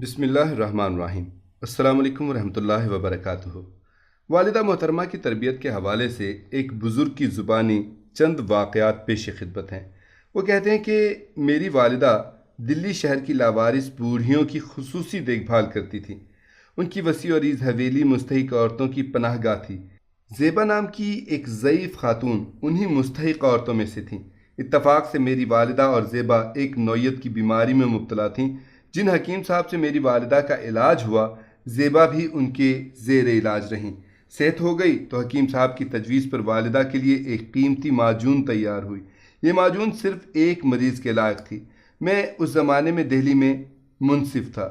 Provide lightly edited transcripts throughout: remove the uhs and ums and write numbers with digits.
بسم اللہ الرحمن الرحیم۔ السلام علیکم ورحمۃ اللہ وبرکاتہ۔ والدہ محترمہ کی تربیت کے حوالے سے ایک بزرگ کی زبانی چند واقعات پیش خدمت ہیں۔ وہ کہتے ہیں کہ میری والدہ دلی شہر کی لاوارث بوڑھیوں کی خصوصی دیکھ بھال کرتی تھیں۔ ان کی وسیع و عریض حویلی مستحق عورتوں کی پناہ گاہ تھی۔ زیبا نام کی ایک ضعیف خاتون انہی مستحق عورتوں میں سے تھیں۔ اتفاق سے میری والدہ اور زیبا ایک نوعیت کی بیماری میں مبتلا تھیں۔ جن حکیم صاحب سے میری والدہ کا علاج ہوا، زیبا بھی ان کے زیر علاج رہیں۔ صحت ہو گئی تو حکیم صاحب کی تجویز پر والدہ کے لیے ایک قیمتی معجون تیار ہوئی۔ یہ معجون صرف ایک مریض کے لائق تھی۔ میں اس زمانے میں دہلی میں منصف تھا۔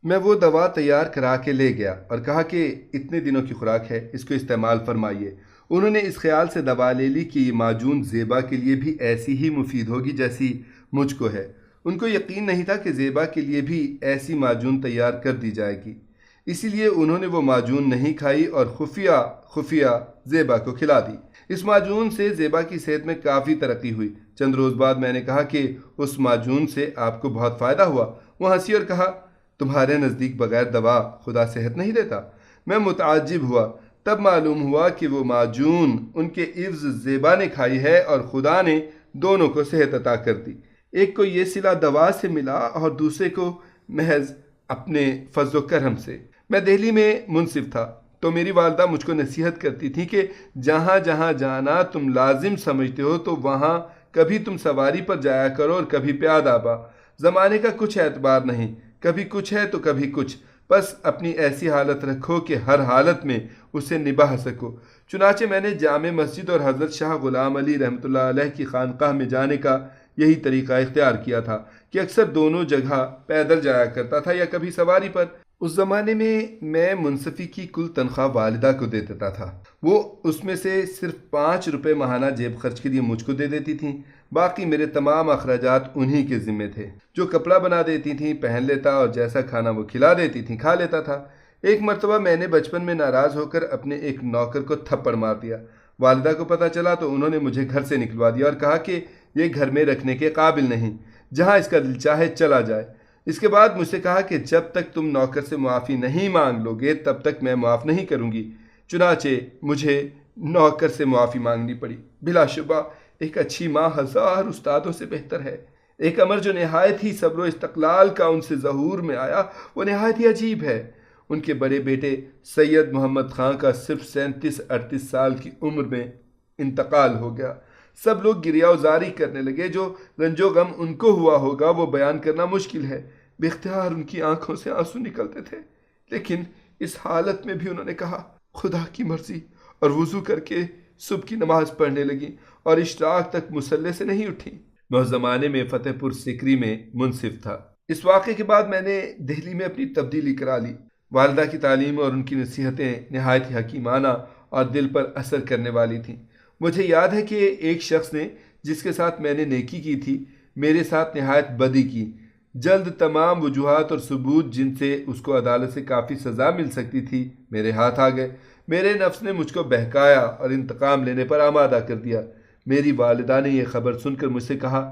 میں وہ دوا تیار کرا کے لے گیا اور کہا کہ اتنے دنوں کی خوراک ہے، اس کو استعمال فرمائیے۔ انہوں نے اس خیال سے دوا لے لی کہ یہ معجون زیبا کے لیے بھی ایسی ہی مفید ہوگی جیسی مجھ کو ہے۔ ان کو یقین نہیں تھا کہ زیبا کے لیے بھی ایسی معجون تیار کر دی جائے گی، اسی لیے انہوں نے وہ معجون نہیں کھائی اور خفیہ زیبا کو کھلا دی۔ اس معجون سے زیبا کی صحت میں کافی ترقی ہوئی۔ چند روز بعد میں نے کہا کہ اس معجون سے آپ کو بہت فائدہ ہوا۔ وہ ہنسی اور کہا، تمہارے نزدیک بغیر دوا خدا صحت نہیں دیتا؟ میں متعجب ہوا۔ تب معلوم ہوا کہ وہ معجون ان کے عوض زیبا نے کھائی ہے اور خدا نے دونوں کو صحت عطا کر دی۔ ایک کو یہ صلہ دوا سے ملا اور دوسرے کو محض اپنے فضل و کرم سے۔ میں دہلی میں منصف تھا تو میری والدہ مجھ کو نصیحت کرتی تھی کہ جہاں جہاں جانا تم لازم سمجھتے ہو تو وہاں کبھی تم سواری پر جایا کرو اور کبھی پیادہ با۔ زمانے کا کچھ اعتبار نہیں، کبھی کچھ ہے تو کبھی کچھ، بس اپنی ایسی حالت رکھو کہ ہر حالت میں اسے نبھا سکو۔ چنانچہ میں نے جامع مسجد اور حضرت شاہ غلام علی رحمۃ اللہ علیہ کی خانقاہ میں جانے کا یہی طریقہ اختیار کیا تھا کہ اکثر دونوں جگہ پیدل جایا کرتا تھا یا کبھی سواری پر۔ اس زمانے میں منصفی کی کل تنخواہ والدہ کو دے دیتا تھا۔ وہ اس میں سے صرف 5 روپے ماہانہ جیب خرچ کے لیے مجھ کو دے دیتی تھیں۔ باقی میرے تمام اخراجات انہی کے ذمے تھے۔ جو کپڑا بنا دیتی تھیں پہن لیتا اور جیسا کھانا وہ کھلا دیتی تھیں کھا لیتا تھا۔ ایک مرتبہ میں نے بچپن میں ناراض ہو کر اپنے ایک نوکر کو تھپڑ مار دیا۔ والدہ کو پتہ چلا تو انہوں نے مجھے گھر سے نکلوا دیا اور کہا کہ یہ گھر میں رکھنے کے قابل نہیں، جہاں اس کا دل چاہے چلا جائے۔ اس کے بعد مجھ سے کہا کہ جب تک تم نوکر سے معافی نہیں مانگ لو گے تب تک میں معاف نہیں کروں گی۔ چنانچہ مجھے نوکر سے معافی مانگنی پڑی۔ بلا شبہ ایک اچھی ماں 1000 استادوں سے بہتر ہے۔ ایک امر جو نہایت ہی صبر و استقلال کا ان سے ظہور میں آیا وہ نہایت ہی عجیب ہے۔ ان کے بڑے بیٹے سید محمد خان کا صرف 37-38 سال کی عمر میں انتقال ہو گیا۔ سب لوگ گریہ وزاری کرنے لگے۔ جو رنج و غم ان کو ہوا ہوگا وہ بیان کرنا مشکل ہے۔ بے اختیار ان کی آنکھوں سے آنسو نکلتے تھے، لیکن اس حالت میں بھی انہوں نے کہا خدا کی مرضی، اور وضو کر کے صبح کی نماز پڑھنے لگی اور اشراق تک مصلے سے نہیں اٹھی۔ میں اس زمانے میں فتح پور سیکری میں منصف تھا۔ اس واقعے کے بعد میں نے دہلی میں اپنی تبدیلی کرا لی۔ والدہ کی تعلیم اور ان کی نصیحتیں نہایت ہی حکیمانہ اور دل پر اثر کرنے والی تھیں۔ مجھے یاد ہے کہ ایک شخص نے جس کے ساتھ میں نے نیکی کی تھی میرے ساتھ نہایت بدی کی۔ جلد تمام وجوہات اور ثبوت جن سے اس کو عدالت سے کافی سزا مل سکتی تھی میرے ہاتھ آ گئے۔ میرے نفس نے مجھ کو بہکایا اور انتقام لینے پر آمادہ کر دیا۔ میری والدہ نے یہ خبر سن کر مجھ سے کہا،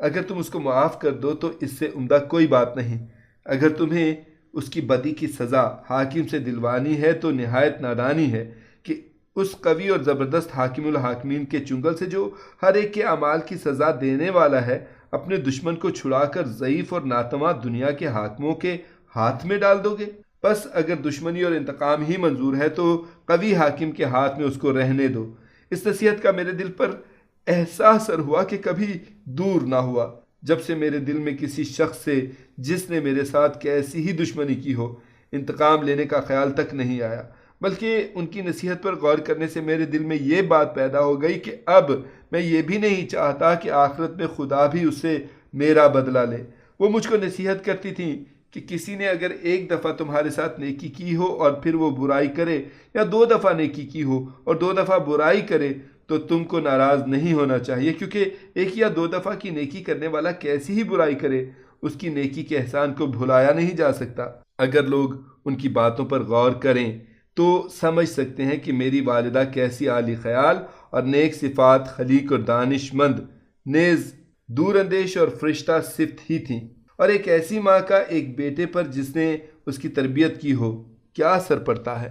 اگر تم اس کو معاف کر دو تو اس سے عمدہ کوئی بات نہیں۔ اگر تمہیں اس کی بدی کی سزا حاکم سے دلوانی ہے تو نہایت نادانی ہے کہ اس قوی اور زبردست حاکم الحاکمین کے چنگل سے جو ہر ایک کے اعمال کی سزا دینے والا ہے اپنے دشمن کو چھڑا کر ضعیف اور ناتواں دنیا کے حاکموں کے ہاتھ میں ڈال دو گے۔ بس اگر دشمنی اور انتقام ہی منظور ہے تو قوی حاکم کے ہاتھ میں اس کو رہنے دو۔ اس نصیحت کا میرے دل پر ایسا اثر ہوا کہ کبھی دور نہ ہوا۔ جب سے میرے دل میں کسی شخص سے جس نے میرے ساتھ کیسی ہی دشمنی کی ہو انتقام لینے کا خیال تک نہیں آیا، بلکہ ان کی نصیحت پر غور کرنے سے میرے دل میں یہ بات پیدا ہو گئی کہ اب میں یہ بھی نہیں چاہتا کہ آخرت میں خدا بھی اس سے میرا بدلہ لے۔ وہ مجھ کو نصیحت کرتی تھیں کہ کسی نے اگر ایک دفعہ تمہارے ساتھ نیکی کی ہو اور پھر وہ برائی کرے، یا 2 دفعہ نیکی کی ہو اور 2 دفعہ برائی کرے تو تم کو ناراض نہیں ہونا چاہیے، کیونکہ 1 یا 2 دفعہ کی نیکی کرنے والا کیسی ہی برائی کرے اس کی نیکی کے احسان کو بھلایا نہیں جا سکتا۔ اگر لوگ ان کی باتوں پر غور کریں تو سمجھ سکتے ہیں کہ میری والدہ کیسی عالی خیال اور نیک صفات خلیق اور دانش مند نیز دور اندیش اور فرشتہ صفت ہی تھیں۔ اور ایک ایسی ماں کا ایک بیٹے پر جس نے اس کی تربیت کی ہو کیا اثر پڑتا ہے۔